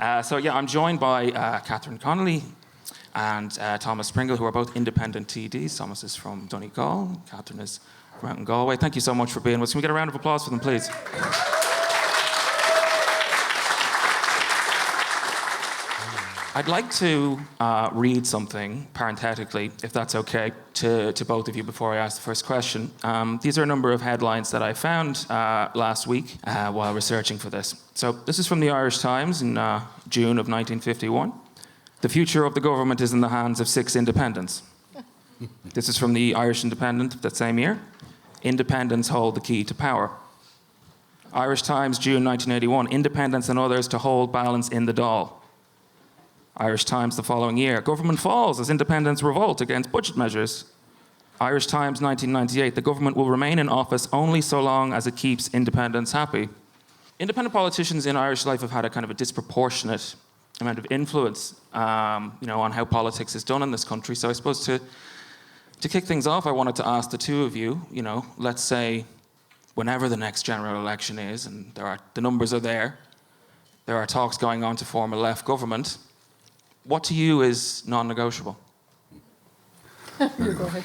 I'm joined by Catherine Connolly and Thomas Pringle, who are both independent TDs. Thomas is from Donegal, Catherine is from out in Galway. Thank you so much for being with us. Can we get a round of applause for them, please? I'd like to read something, parenthetically, if that's okay, to both of you before I ask the first question. These are a number of headlines that I found last week while researching for this. So this is from the Irish Times in June of 1951. The future of the government is in the hands of 6 independents. This is from the Irish Independent of that same year. Independents hold the key to power. Irish Times, June 1981. Independents and others to hold balance in the Dáil. Irish Times the following year. Government falls as independents revolt against budget measures. Irish Times 1998. The government will remain in office only so long as it keeps independents happy. Independent politicians in Irish life have had a kind of a disproportionate amount of influence, on how politics is done in this country. So I suppose to kick things off, I wanted to ask the two of you, let's say whenever the next general election is, and the numbers are there are talks going on to form a left government. What to you is non-negotiable? You go ahead.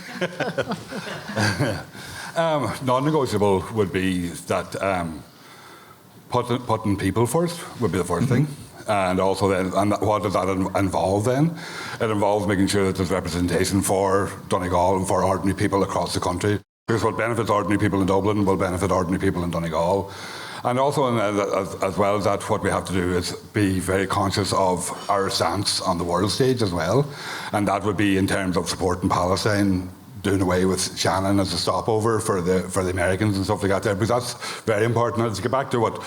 Non-negotiable would be that putting people first would be the first thing. And also then, and what does that involve then? It involves making sure that there's representation for Donegal and for ordinary people across the country. Because what benefits ordinary people in Dublin will benefit ordinary people in Donegal. And also, as well as that, what we have to do is be very conscious of our stance on the world stage as well. And that would be in terms of supporting Palestine, doing away with Shannon as a stopover for the Americans and stuff like that there, because that's very important. And to get back to what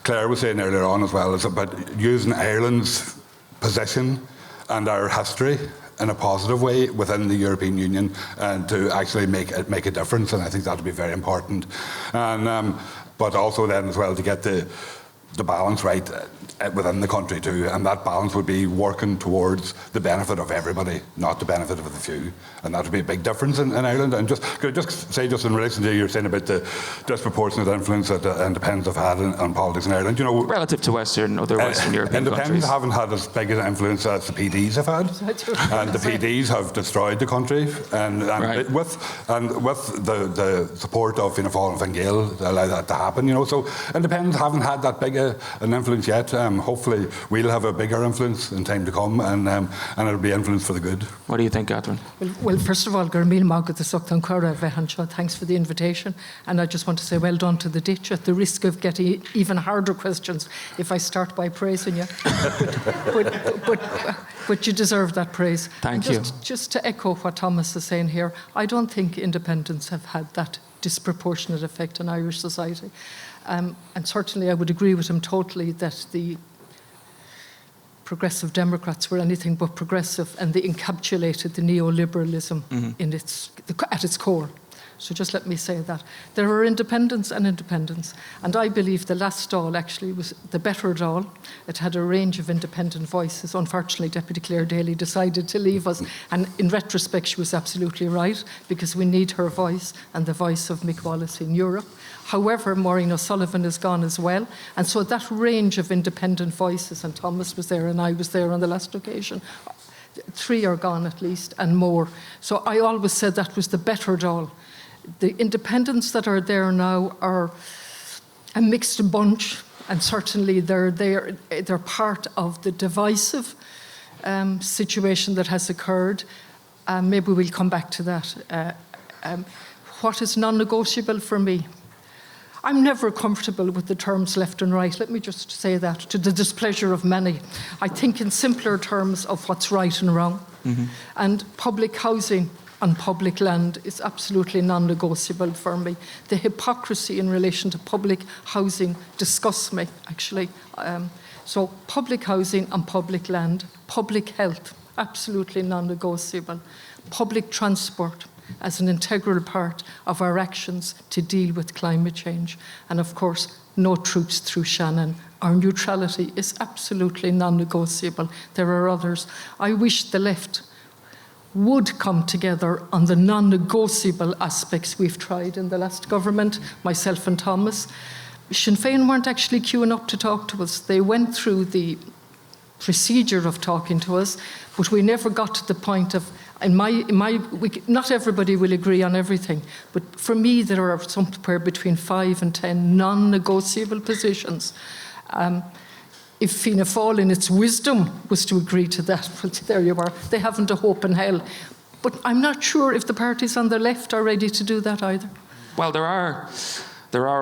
Claire was saying earlier on as well, is about using Ireland's position and our history in a positive way within the European Union and to actually make a difference. And I think that would be very important. And but also then as well to get the balance right within the country too, and that balance would be working towards the benefit of everybody, not the benefit of the few, and that would be a big difference in Ireland. And could I just say, just in relation to you're saying about the disproportionate influence that independents have had on politics in Ireland, relative to other Western European independents countries, haven't had as big an influence as the PDs have had, and the PDs have destroyed the country, and right. with the support of Fianna Fáil and Fine Gael to allow that to happen, So independents haven't had that big an influence yet. Hopefully we'll have a bigger influence in time to come, and it'll be influence for the good. What do you think, Catherine? Well, first of all, thanks for the invitation. And I just want to say well done to the ditch, at the risk of getting even harder questions if I start by praising you. But you deserve that praise. Thank you. Just to echo what Thomas is saying here, I don't think independents have had that disproportionate effect on Irish society. And certainly I would agree with him totally that the Progressive Democrats were anything but progressive, and they encapsulated the neoliberalism at its core. So just let me say that. There are independents and independents, and I believe the last Dáil actually was the better Dáil. It had a range of independent voices. Unfortunately, Deputy Claire Daly decided to leave us, and in retrospect she was absolutely right, because we need her voice and the voice of Mick Wallace in Europe. However, Maureen O'Sullivan is gone as well, and so that range of independent voices, and Thomas was there and I was there on the last occasion, 3 are gone at least, and more. So I always said that was the better Dáil. The independents that are there now are a mixed bunch, and certainly they're part of the divisive situation that has occurred. Maybe we'll come back to that. What is non-negotiable for me? I'm never comfortable with the terms left and right. Let me just say that, to the displeasure of many. I think in simpler terms of what's right and wrong. And public housing on public land is absolutely non-negotiable for me. The hypocrisy in relation to public housing disgusts me, actually. So public housing on public land, public health, absolutely non-negotiable. Public transport as an integral part of our actions to deal with climate change. And of course, no troops through Shannon. Our neutrality is absolutely non-negotiable. There are others. I wish the left would come together on the non-negotiable aspects we've tried in the last government, myself and Thomas. Sinn Féin weren't actually queuing up to talk to us. They went through the procedure of talking to us, but we never got to the point of, not everybody will agree on everything, but for me there are somewhere between 5 and 10 non-negotiable positions. If Fianna Fáil in its wisdom was to agree to that, well, there you are, they haven't a hope in hell. But I'm not sure if the parties on the left are ready to do that either. Well, there are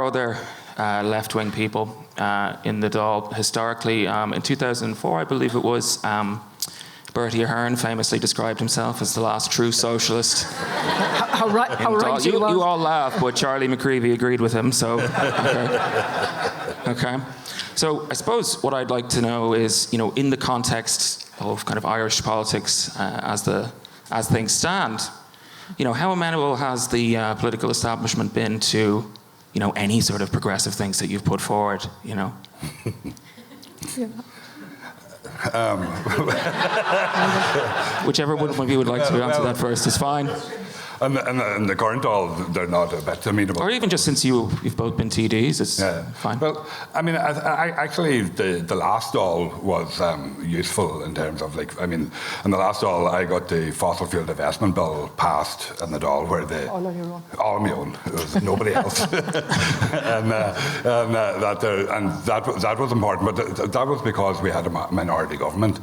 other left-wing people in the Dáil historically. In 2004, I believe it was, Bertie Ahern famously described himself as the last true socialist. How right he was. You all laugh, but Charlie McCreevy agreed with him, so... Okay. So I suppose what I'd like to know is, in the context of kind of Irish politics as things stand, how amenable has the political establishment been to, any sort of progressive things that you've put forward, Yeah. Whichever one of you would like to answer that first is fine. And the current Dáil, they're not a bit amenable. Or even just since you've both been TDs, it's fine. Well, I mean, I actually, the last Dáil was useful in terms of, in the last Dáil, I got the fossil fuel divestment bill passed in the Dáil, where all on your own. All on my own. It was nobody else. and that was important, but that was because we had a minority government.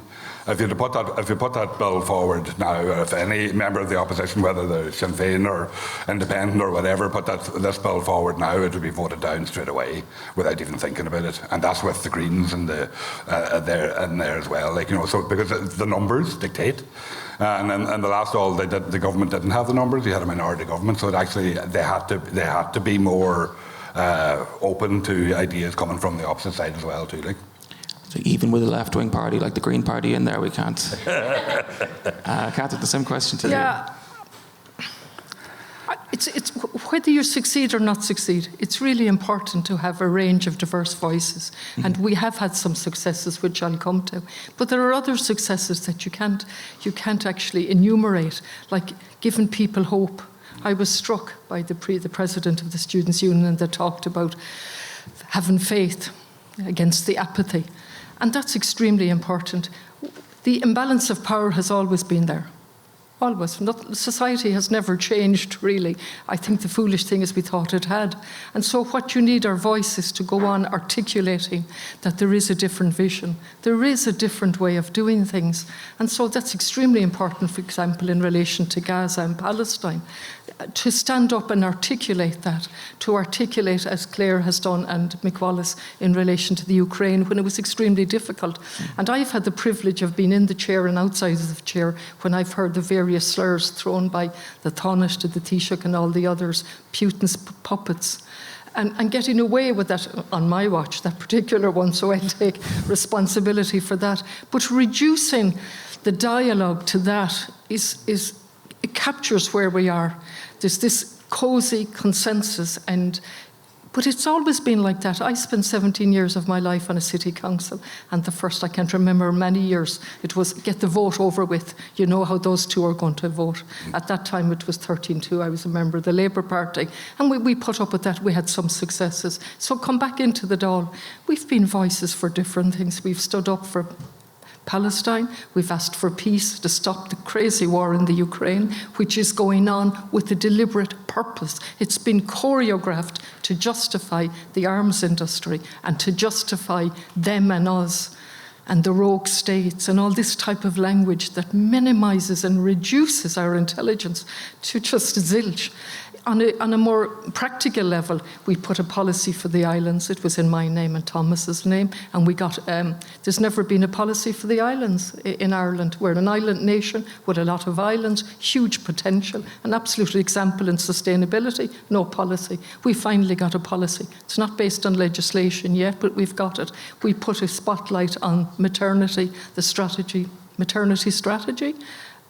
If you put that bill forward now, if any member of the opposition, whether they're Sinn Féin or independent or whatever, put this bill forward now, it would be voted down straight away without even thinking about it. And that's with the Greens and there as well. So because the numbers dictate. And in the last Dáil, the government didn't have the numbers. You had a minority government, so they had to be more open to ideas coming from the opposite side as well too. So even with a left-wing party like the Green Party in there, we can't. Kat, the same question to you. Yeah. It's whether you succeed or not succeed, it's really important to have a range of diverse voices. Mm-hmm. And we have had some successes, which I'll come to. But there are other successes that you can't actually enumerate, like giving people hope. I was struck by the president of the Students' Union that talked about having faith against the apathy. And that's extremely important. The imbalance of power has always been there. Always. Society has never changed, really. I think the foolish thing is we thought it had. And so what you need are voices to go on articulating that there is a different vision. There is a different way of doing things. And so that's extremely important, for example, in relation to Gaza and Palestine. To stand up and articulate that, to articulate, as Claire has done and Mick Wallace, in relation to the Ukraine, when it was extremely difficult. And I've had the privilege of being in the chair and outside of the chair when I've heard the various slurs thrown by the Taoiseach, the Taoiseach and all the others, Putin's puppets. And getting away with that on my watch, that particular one, so I take responsibility for that. But reducing the dialogue to that it captures where we are. There's this cosy consensus, but it's always been like that. I spent 17 years of my life on a city council, and the first, I can't remember many years, it was get the vote over with. You know how those two are going to vote. At that time it was 13-2. I was a member of the Labour Party, and we put up with that. We had some successes. So come back into the Dáil. We've been voices for different things. We've stood up for Palestine. We've asked for peace to stop the crazy war in the Ukraine, which is going on with a deliberate purpose. It's been choreographed to justify the arms industry and to justify them and us and the rogue states and all this type of language that minimises and reduces our intelligence to just zilch. On a more practical level, we put a policy for the islands. It was in my name and Thomas's name, and we got. There's never been a policy for the islands in Ireland. We're an island nation with a lot of islands, huge potential, an absolute example in sustainability. No policy. We finally got a policy. It's not based on legislation yet, but we've got it. We put a spotlight on maternity, the strategy, maternity strategy.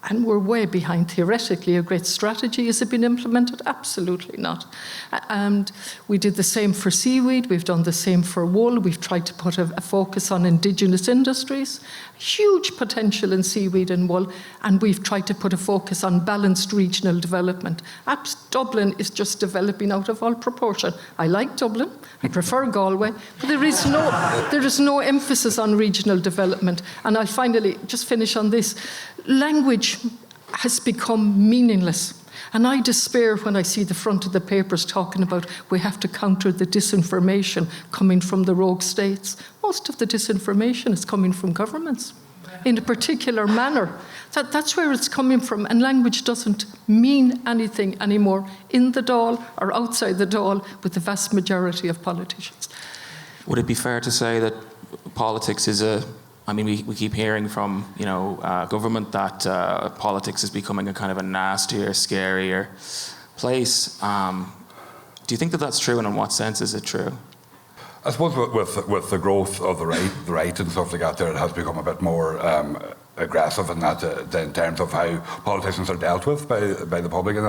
And we're way behind theoretically. A great strategy. Has it been implemented? Absolutely not. And we did the same for seaweed. We've done the same for wool. We've tried to put a focus on indigenous industries. Huge potential in seaweed and wool. And we've tried to put a focus on balanced regional development. Dublin is just developing out of all proportion. I like Dublin. I prefer Galway. But there is no emphasis on regional development. And I'll finally just finish on this. Language has become meaningless. And I despair when I see the front of the papers talking about we have to counter the disinformation coming from the rogue states. Most of the disinformation is coming from governments in a particular manner. That's where it's coming from. And language doesn't mean anything anymore in the Dáil or outside the Dáil with the vast majority of politicians. Would it be fair to say that politics is we keep hearing from, government that politics is becoming a kind of a nastier, scarier place. Do you think that that's true, and in what sense is it true? I suppose with the growth of the right and stuff like that, there it has become a bit more aggressive in that in terms of how politicians are dealt with by the public, and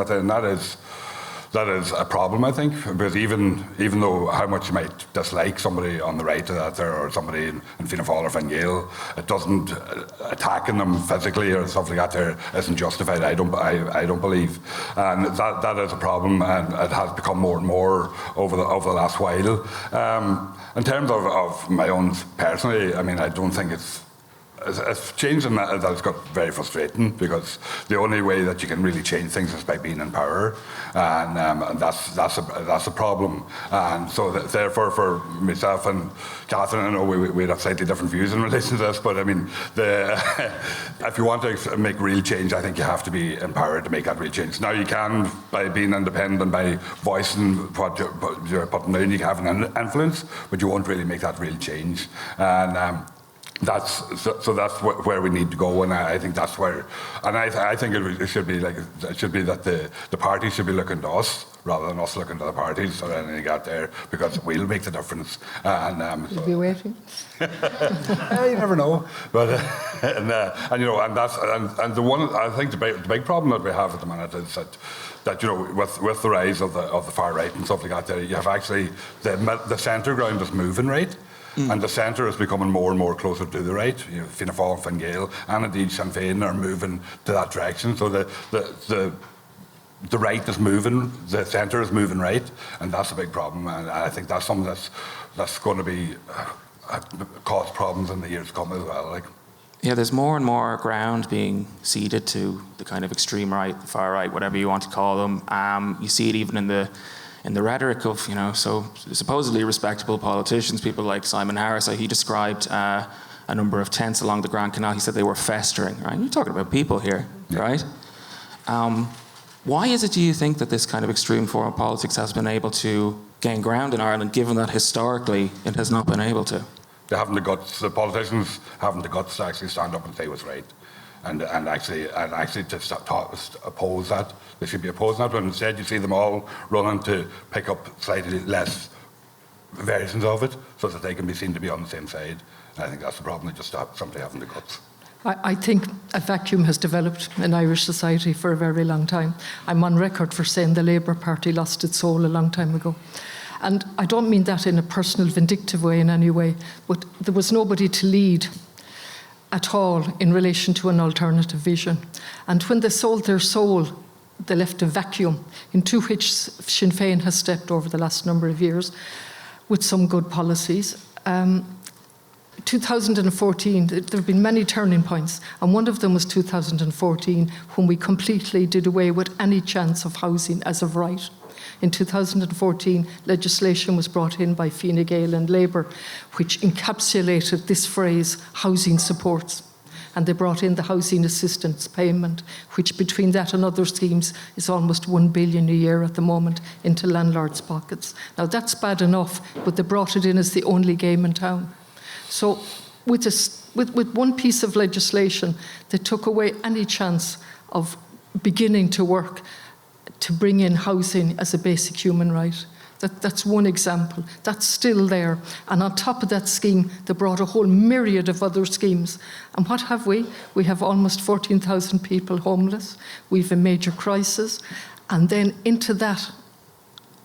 that is a problem, I think, because even though how much you might dislike somebody on the right of that there, or somebody in Fianna Fáil or Fine Gael, it doesn't attacking them physically or stuff like that there isn't justified. I don't believe, and that is a problem, and it has become more and more over the last while. In terms of my own personally, I don't think it's changed in that it's got very frustrating, because the only way that you can really change things is by being in power, and that's a problem. And so therefore, for myself and Catherine, I know we have slightly different views in relation to this, but if you want to make real change, I think you have to be empowered to make that real change. Now you can, by being independent and by voicing what you're putting down, you can have an influence, but you won't really make that real change. And that's where we need to go, and I think that's where, and I think it should be that the parties should be looking to us rather than us looking to the parties or anything out there, because we'll make the difference. You'll be waiting. You never know, but the one, I think the big problem that we have at the minute is that with the rise of the far right and stuff like that, there you have actually the centre ground is moving right. And the centre is becoming more and more closer to the right. Fianna Fáil, Fine Gael, and indeed Sinn Féin are moving to that direction. So the right is moving, the centre is moving right, and that's a big problem. And I think that's something that's going to be cause problems in the years to come as well. Yeah, there's more and more ground being ceded to the kind of extreme right, the far right, whatever you want to call them. You see it even in the rhetoric of, so supposedly respectable politicians, people like Simon Harris. He described a number of tents along the Grand Canal. He said they were festering, right? You're talking about people here, right? Why is it, do you think, that this kind of extreme form of politics has been able to gain ground in Ireland, given that historically it has not been able to? They haven't the guts, the politicians haven't the guts to actually stand up and say what's right. And actually to oppose that. They should be opposing that, but instead you see them all running to pick up slightly less versions of it, so that they can be seen to be on the same side. And I think that's the problem. They just stop somebody having the guts. I think a vacuum has developed in Irish society for a very long time. I'm on record for saying the Labour Party lost its soul a long time ago. And I don't mean that in a personal, vindictive way in any way, but there was nobody to lead at all in relation to an alternative vision. And when they sold their soul, they left a vacuum into which Sinn Féin has stepped over the last number of years with some good policies. 2014, there have been many turning points, and one of them was 2014, when we completely did away with any chance of housing as of right. In 2014, legislation was brought in by Fine Gael and Labour, which encapsulated this phrase, housing supports. And they brought in the housing assistance payment, which between that and other schemes is almost 1 billion a year at the moment into landlords' pockets. Now that's bad enough, but they brought it in as the only game in town. So with one piece of legislation, they took away any chance of beginning to work to bring in housing as a basic human right. That's one example. That's still there. And on top of that scheme, they brought a whole myriad of other schemes. And what have we? We have almost 14,000 people homeless. We have a major crisis. And then into that,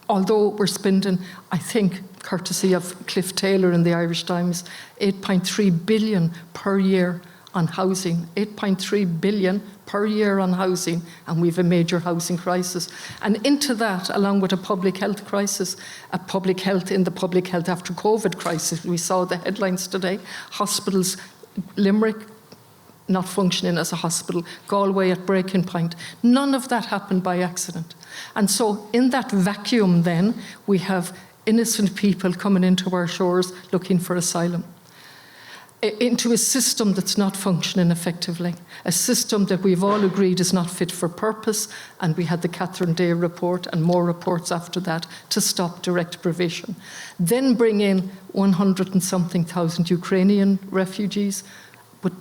although we're spending, I think, courtesy of Cliff Taylor in the Irish Times, 8.3 billion per year on housing, 8.3 billion per year on housing, and we have a major housing crisis. And into that, along with a public health crisis, a public health in the public health after COVID crisis, we saw the headlines today, hospitals, Limerick not functioning as a hospital, Galway at breaking point. None of that happened by accident. And so in that vacuum then, we have innocent people coming into our shores looking for asylum, into a system that's not functioning effectively, a system that we've all agreed is not fit for purpose, and we had the Catherine Day report and more reports after that to stop direct provision. Then bring in 100 and something thousand Ukrainian refugees, but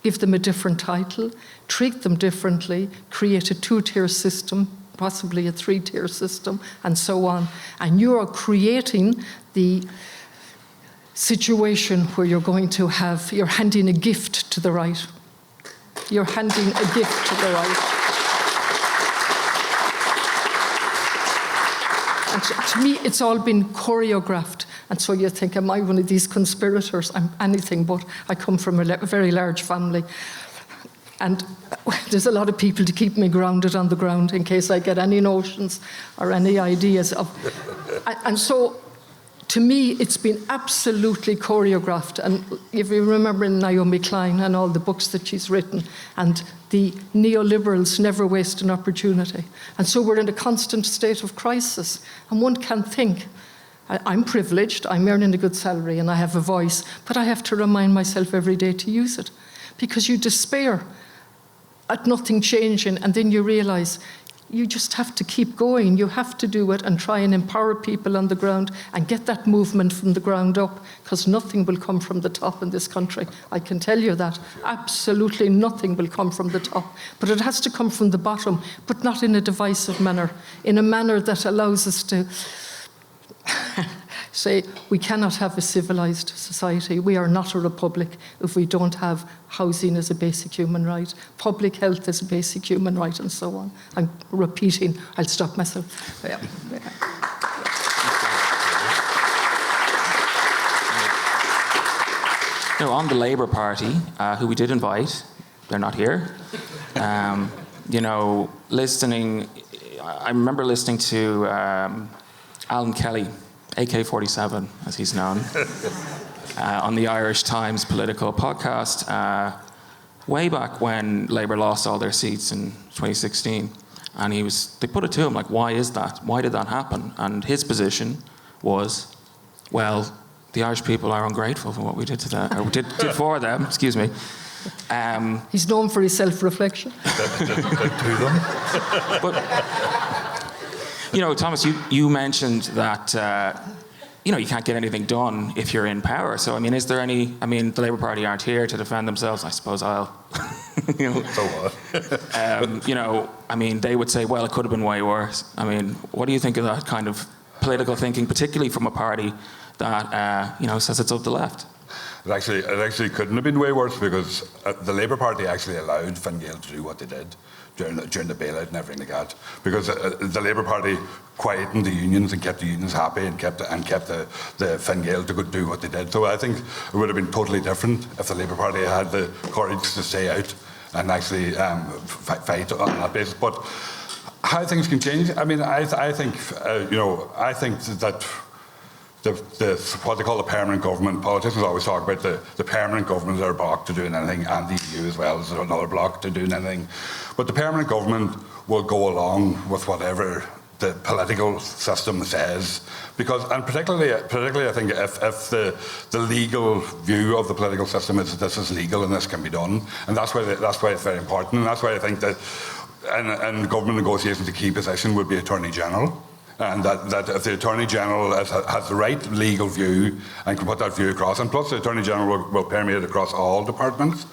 give them a different title, treat them differently, create a two-tier system, possibly a three-tier system, and so on. And you are creating the situation where you're handing a gift to the right. You're handing a gift to the right. And to me, it's all been choreographed. And so you think, am I one of these conspirators? I'm anything but. I come from a very large family. And there's a lot of people to keep me grounded on the ground in case I get any notions or any ideas of. And so, to me, it's been absolutely choreographed. And if you remember Naomi Klein and all the books that she's written, and the neoliberals never waste an opportunity. And so we're in a constant state of crisis. And one can think, I'm privileged, I'm earning a good salary, and I have a voice, but I have to remind myself every day to use it. Because you despair at nothing changing, and then you realise you just have to keep going. You have to do it and try and empower people on the ground and get that movement from the ground up, because nothing will come from the top in this country. I can tell you that. Absolutely nothing will come from the top. But it has to come from the bottom, but not in a divisive manner, in a manner that allows us to say we cannot have a civilized society. We are not a republic if we don't have housing as a basic human right, public health as a basic human right, and so on. I'm repeating. I'll stop myself. Yeah. Now, on the Labour Party, who we did invite, they're not here. Listening, I remember listening to Alan Kelly, AK-47, as he's known, on the Irish Times political podcast, way back when Labour lost all their seats in 2016. And they put it to him, like, why is that? Why did that happen? And his position was, well, the Irish people are ungrateful for what we did to them, or did for them, excuse me. He's known for his self-reflection. To them. But, Thomas, you mentioned that, you can't get anything done if you're in power. So, is there any, the Labour Party aren't here to defend themselves. I suppose I'll, So what? they would say, well, it could have been way worse. What do you think of that kind of political thinking, particularly from a party that, says it's of the left? It actually couldn't have been way worse, because the Labour Party actually allowed Fine Gael to do what they did during the bailout and everything like that, because the Labour Party quietened the unions and kept the unions happy and kept the Fine Gael to go do what they did. So I think it would have been totally different if the Labour Party had the courage to stay out and actually fight on that basis. But how things can change, I think that what they call the permanent government, politicians always talk about the permanent government are a block to doing anything, and the EU as well is another block to doing anything. But the permanent government will go along with whatever the political system says, and particularly I think if the legal view of the political system is that this is legal and this can be done, and that's why it's very important, and that's why I think that in government negotiations the key position would be Attorney General. And that if the Attorney General has the right legal view and can put that view across, and plus the Attorney General will permeate across all departments,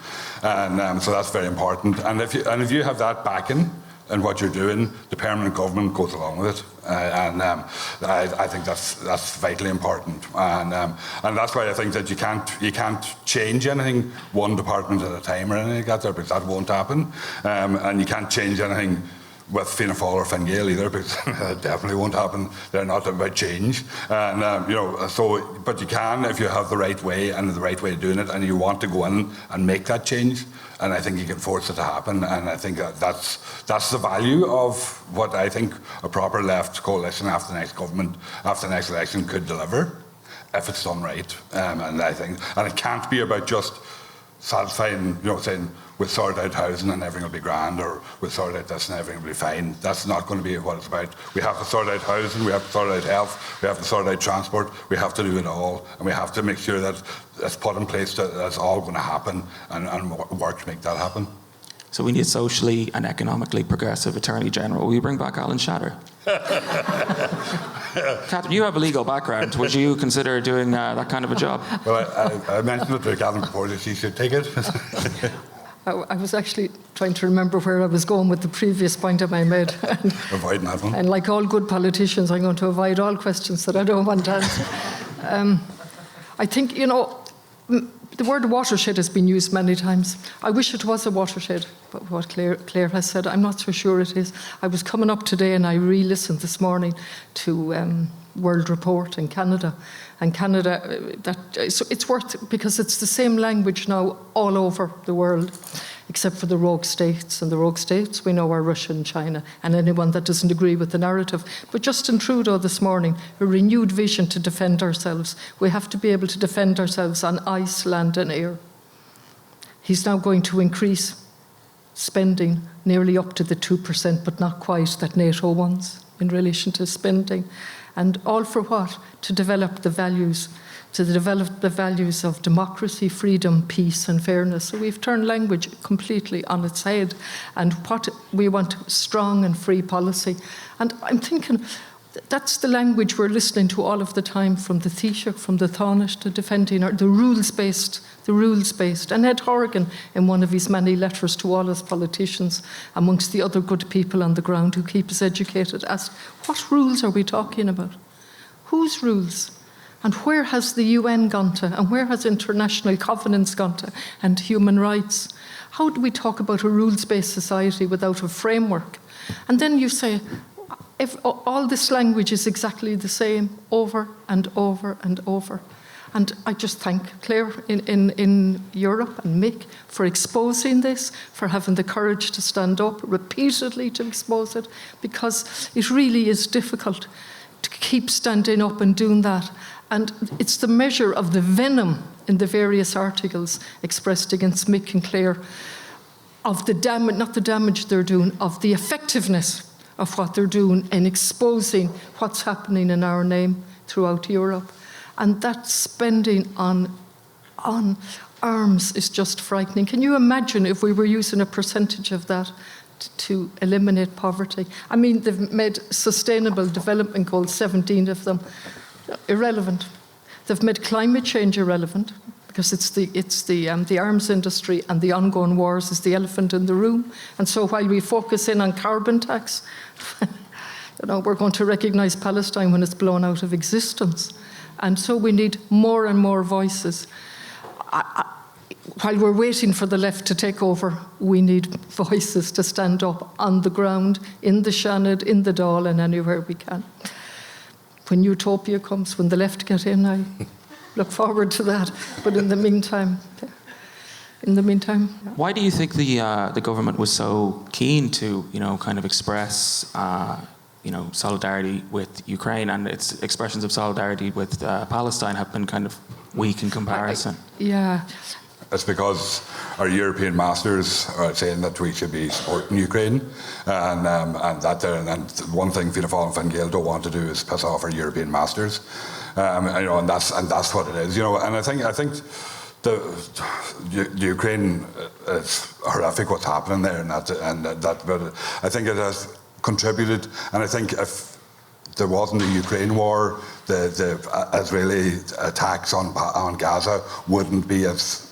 and so that's very important. And if you have that backing in what you're doing, the permanent government goes along with it, and I think that's vitally important, and that's why I think that you can't change anything one department at a time or anything like that, because that won't happen, and you can't change anything with Fianna Fáil or Fine Gael either, because it definitely won't happen. They're not about change, and but you can if you have the right way and the right way of doing it, and you want to go in and make that change. And I think you can force it to happen, and I think that's the value of what I think a proper left coalition after the next government, after the next election, could deliver, if it's done right. And it can't be about just satisfying, saying we'll sort out housing and everything will be grand, or we'll sort out this and everything will be fine. That's not going to be what it's about. We have to sort out housing, we have to sort out health, we have to sort out transport, we have to do it all, and we have to make sure that it's put in place that that's all going to happen, and work to make that happen. So we need a socially and economically progressive Attorney General. Will you bring back Alan Shatter? Catherine, you have a legal background. Would you consider doing that kind of a job? Well, I mentioned it to Catherine before that she should take it. I was actually trying to remember where I was going with the previous point I made. Avoiding that one. And like all good politicians, I'm going to avoid all questions that I don't want to answer. I think, the word watershed has been used many times. I wish it was a watershed, but what Claire has said, I'm not so sure it is. I was coming up today and I re-listened this morning to World Report in Canada. And Canada, so it's worth, because it's the same language now all over the world, except for the rogue states. And the rogue states, we know, are Russia and China, and anyone that doesn't agree with the narrative. But Justin Trudeau this morning, a renewed vision to defend ourselves. We have to be able to defend ourselves on ice, land and air. He's now going to increase spending nearly up to the 2%, but not quite, that NATO wants in relation to spending. And all for what? To develop the values of democracy, freedom, peace and fairness. So we've turned language completely on its head, and what we want, strong and free policy. And I'm thinking that's the language we're listening to all of the time, from the Taoiseach, from the Taoiseach, to defending the rules-based. And Ed Horgan, in one of his many letters to all us politicians, amongst the other good people on the ground who keep us educated, asked, what rules are we talking about? Whose rules? And where has the UN gone to? And where has international covenants gone to? And human rights? How do we talk about a rules-based society without a framework? And then you say, if all this language is exactly the same over and over and over. And I just thank Claire in Europe and Mick for exposing this, for having the courage to stand up repeatedly to expose it, because it really is difficult to keep standing up and doing that. And it's the measure of the venom in the various articles expressed against Mick and Claire, of the damage, not the damage they're doing, of the effectiveness of what they're doing in exposing what's happening in our name throughout Europe. And that spending on arms is just frightening. Can you imagine if we were using a percentage of that to eliminate poverty? I mean, they've made sustainable development goals, 17 of them, irrelevant. They've made climate change irrelevant, because it's the arms industry and the ongoing wars is the elephant in the room. And so while we focus in on carbon tax, we're going to recognise Palestine when it's blown out of existence. And so we need more and more voices. While we're waiting for the left to take over, we need voices to stand up on the ground, in the Shannon, in the Dáil, and anywhere we can. When utopia comes, when the left get in, I look forward to that. But in the meantime, Why do you think the government was so keen to, kind of express, solidarity with Ukraine, and its expressions of solidarity with Palestine have been kind of weak in comparison? It's because our European masters are saying that we should be supporting Ukraine, and one thing Fianna Fáil and Fine Gael don't want to do is piss off our European masters, and that's what it is, And I think the Ukraine, it's horrific what's happening there, but I think it has contributed, and I think if there wasn't a Ukraine war, the Israeli attacks on Gaza wouldn't be as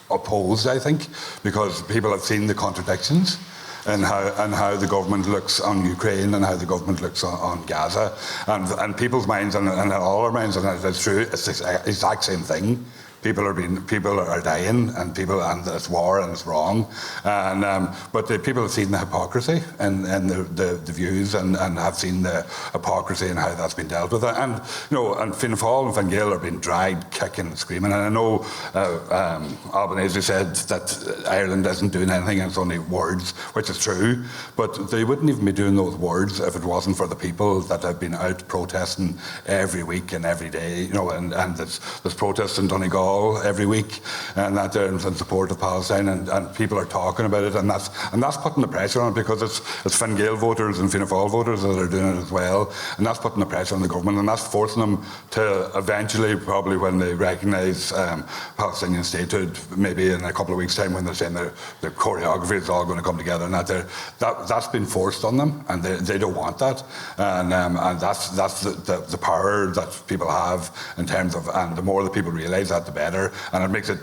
opposed, I think, because people have seen the contradictions, and how the government looks on Ukraine and how the government looks on Gaza, and people's minds and all our minds, and it's true. It's the exact same thing. People are dying, and it's war and it's wrong, but the people have seen the hypocrisy and the views and have seen the hypocrisy and how that's been dealt with, and and Fianna Fáil and Fine Gael are being dragged, kicking and screaming. And I know Albanese said that Ireland isn't doing anything and it's only words, which is true, but they wouldn't even be doing those words if it wasn't for the people that have been out protesting every week and every day, and there's protests in Donegal every week, and that they're in support of Palestine, and people are talking about it, and that's putting the pressure on it, because it's Fine Gael voters and Fianna Fáil voters that are doing it as well, and that's putting the pressure on the government, and that's forcing them to eventually, probably when they recognise Palestinian statehood, maybe in a couple of weeks' time, when they're saying the choreography is all going to come together, and that's been forced on them, and they don't want that, and that's the power that people have in terms of, and the more that people realise that, the better, and it makes it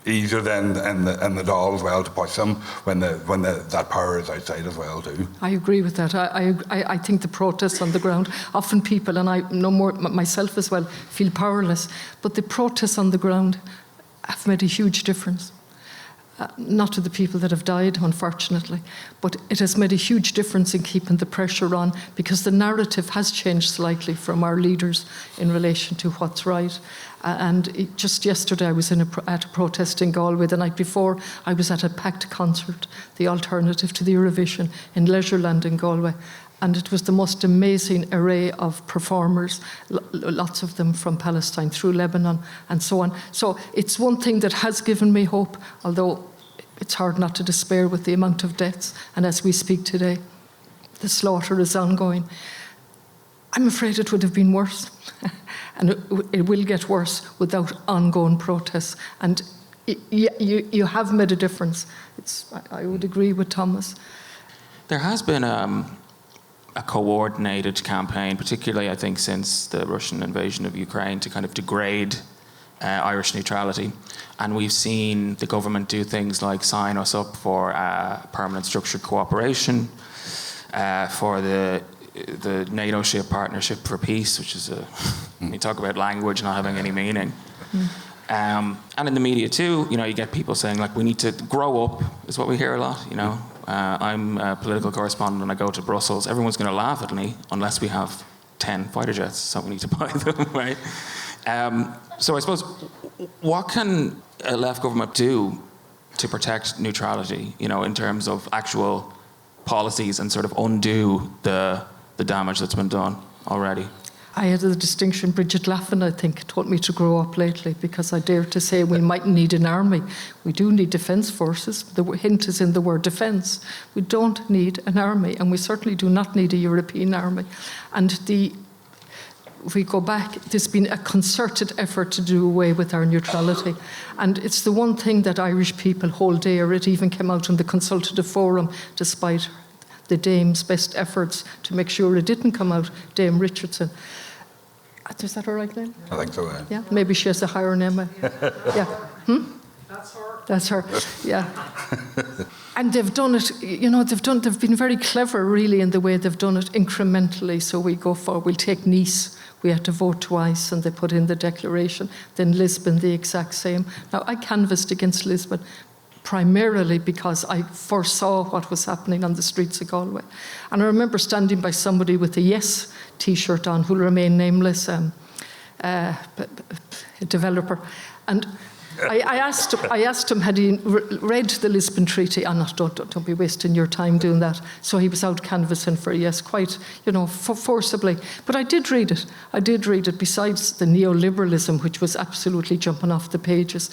easier then in the Dáil as well to push them when that power is outside as well too. I agree with that. I think the protests on the ground, often people, and I know more myself as well, feel powerless, but the protests on the ground have made a huge difference. Not to the people that have died, unfortunately, but it has made a huge difference in keeping the pressure on, because the narrative has changed slightly from our leaders in relation to what's right. Just yesterday I was at a protest in Galway. The night before I was at a packed concert, the alternative to the Eurovision, in Leisureland in Galway. And it was the most amazing array of performers, lots of them from Palestine, through Lebanon, and so on. So it's one thing that has given me hope, although it's hard not to despair with the amount of deaths. And as we speak today, the slaughter is ongoing. I'm afraid it would have been worse. And it will get worse without ongoing protests. And you have made a difference. I would agree with Thomas. There has been a coordinated campaign, particularly I think since the Russian invasion of Ukraine, to kind of degrade Irish neutrality. And we've seen the government do things like sign us up for permanent structured cooperation, for the NATO-ship Partnership for Peace, which is we talk about language not having any meaning. And in the media too, you get people saying, like, we need to grow up, is what we hear a lot, I'm a political correspondent and I go to Brussels. Everyone's going to laugh at me unless we have 10 fighter jets, so we need to buy them, right? So I suppose, what can a left government do to protect neutrality, in terms of actual policies, and sort of undo the damage that's been done already? I had the distinction, Bridget Laffin, I think, taught me to grow up lately, because I dare to say we might need an army. We do need defence forces. The hint is in the word defence. We don't need an army, and we certainly do not need a European army. And if we go back, there's been a concerted effort to do away with our neutrality. And it's the one thing that Irish people hold dear. It even came out in the consultative forum, despite the Dame's best efforts to make sure it didn't come out, Dame Richardson. Is that her right name? I think so, yeah. Yeah, maybe she has a higher name. Yeah. That's her. That's her, yeah. And they've done it, they've been very clever, really, in the way they've done it incrementally. So we'll take Nice. We had to vote twice, and they put in the declaration. Then Lisbon, the exact same. Now, I canvassed against Lisbon primarily because I foresaw what was happening on the streets of Galway. And I remember standing by somebody with a Yes T-shirt on, who'll remain nameless, a developer. And I asked him, had he read the Lisbon Treaty? Don't be wasting your time doing that. So he was out canvassing for a yes, quite, forcibly. But I did read it. Besides the neoliberalism, which was absolutely jumping off the pages,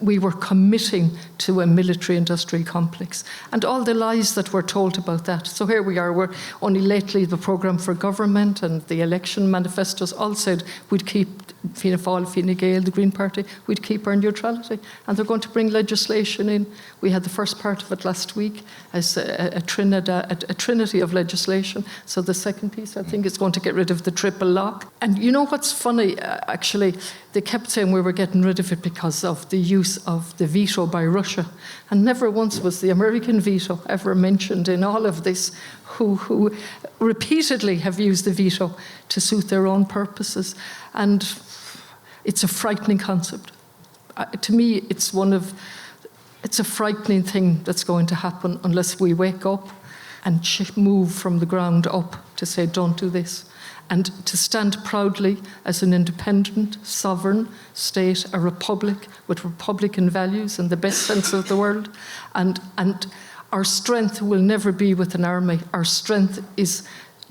we were committing to a military-industrial complex, and all the lies that were told about that. So here we are. We're only lately, the programme for government and the election manifestos all said we'd keep Fianna Fáil, Fine Gael, the Green Party, we'd keep our neutrality, and they're going to bring legislation in. We had the first part of it last week as a trinity of legislation. So the second piece, I think, is going to get rid of the triple lock. And you know what's funny, actually? they kept saying we were getting rid of it because of the use of the veto by Russia. And never once was the American veto ever mentioned in all of this, who repeatedly have used the veto to suit their own purposes. And it's a frightening concept. To me, it's a frightening thing that's going to happen unless we wake up and move from the ground up to say, don't do this. And to stand proudly as an independent, sovereign state, a republic with republican values in the best sense of the word. And our strength will never be with an army. Our strength is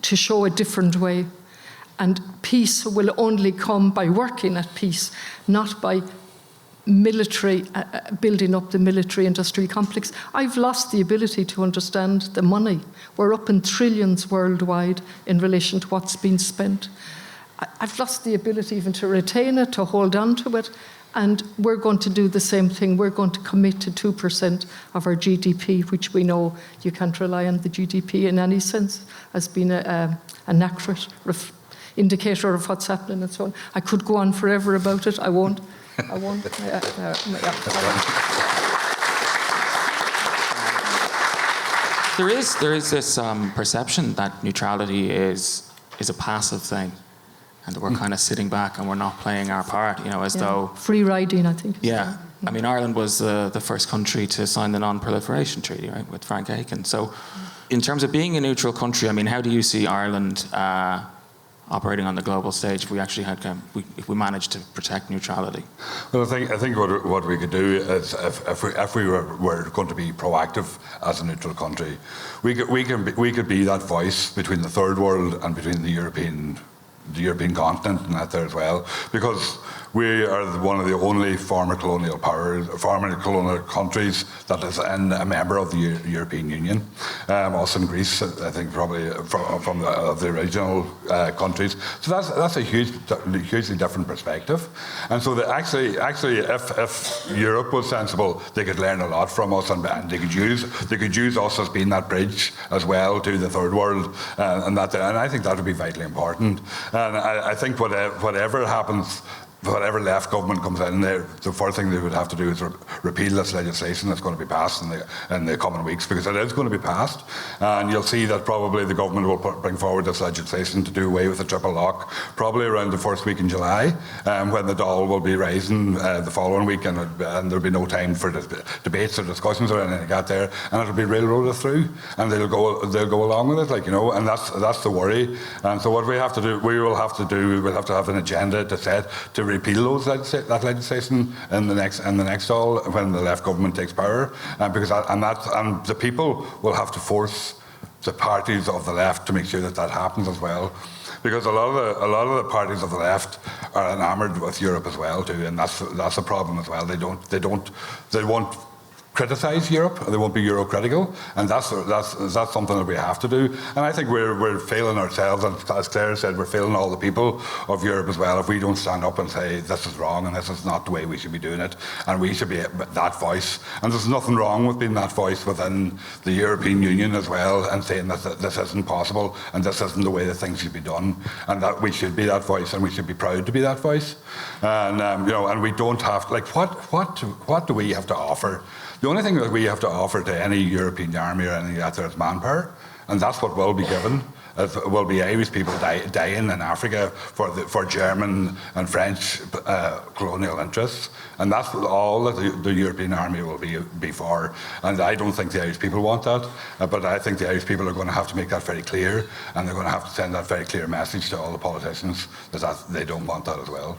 to show a different way. And peace will only come by working at peace, not by military, building up the military-industrial complex. I've lost the ability to understand the money. We're up in trillions worldwide in relation to what's been spent. I've lost the ability even to retain it, to hold on to it, and we're going to do the same thing. We're going to commit to 2% of our GDP, which we know you can't rely on the GDP in any sense as being an accurate indicator of what's happening and so on. I could go on forever about it. I won't. There is this perception that neutrality is a passive thing, and that we're kind of sitting back and we're not playing our part, as though free riding, I think. Yeah, I mean, Ireland was the first country to sign the Non-Proliferation Treaty, right, with Frank Aiken. So, in terms of being a neutral country, I mean, how do you see Ireland operating on the global stage if we actually had if we managed to protect neutrality? Well, I think what we could do is if we were going to be proactive as a neutral country, we could be that voice between the third world and between the European continent and that there as well, because we are one of the only former colonial countries that is a member of the European Union. Also in Greece, I think probably from the original countries. So that's a hugely different perspective. And so actually, if Europe was sensible, they could learn a lot from us, and they could use us as being that bridge as well to the third world, and I think that would be vitally important. And I think whatever happens, whatever left government comes in there, the first thing they would have to do is repeal this legislation that's going to be passed in the coming weeks, because it is going to be passed. And you'll see that probably the government will bring forward this legislation to do away with the triple lock, probably around the first week in July, when the Dáil will be rising the following week, and there'll be no time for debates or discussions or anything like that there, and it'll be railroaded through, and they'll go along with it, and that's the worry. And so what we have to do, we'll have to have an agenda to set to repeal that legislation in the next Dáil when the left government takes power, and the people will have to force the parties of the left to make sure that happens as well, because a lot of the parties of the left are enamoured with Europe as well too, and that's a problem as well. They won't criticise Europe, they won't be Euro-critical, and that's something that we have to do. And I think we're failing ourselves, and as Claire said, we're failing all the people of Europe as well if we don't stand up and say this is wrong and this is not the way we should be doing it, and we should be that voice. And there's nothing wrong with being that voice within the European Union as well, and saying that this isn't possible and this isn't the way that things should be done, and that we should be that voice and we should be proud to be that voice. And and we don't have what do we have to offer? The only thing that we have to offer to any European army or anything like that is manpower, and that's what will be given. It will be Irish people dying in Africa for German and French colonial interests, and that's all that the European army will be for. And I don't think the Irish people want that, but I think the Irish people are going to have to make that very clear, and they're going to have to send that very clear message to all the politicians that they don't want that as well.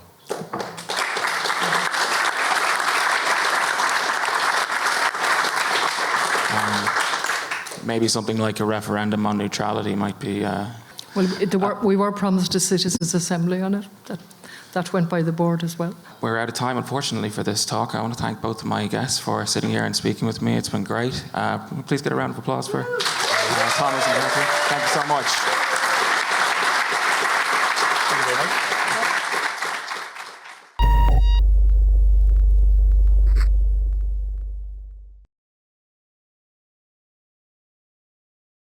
Maybe something like a referendum on neutrality might be... we were promised a citizens' assembly on it. That went by the board as well. We're out of time, unfortunately, for this talk. I want to thank both of my guests for sitting here and speaking with me. It's been great. Please get a round of applause for Thomas and Catherine. Thank you so much.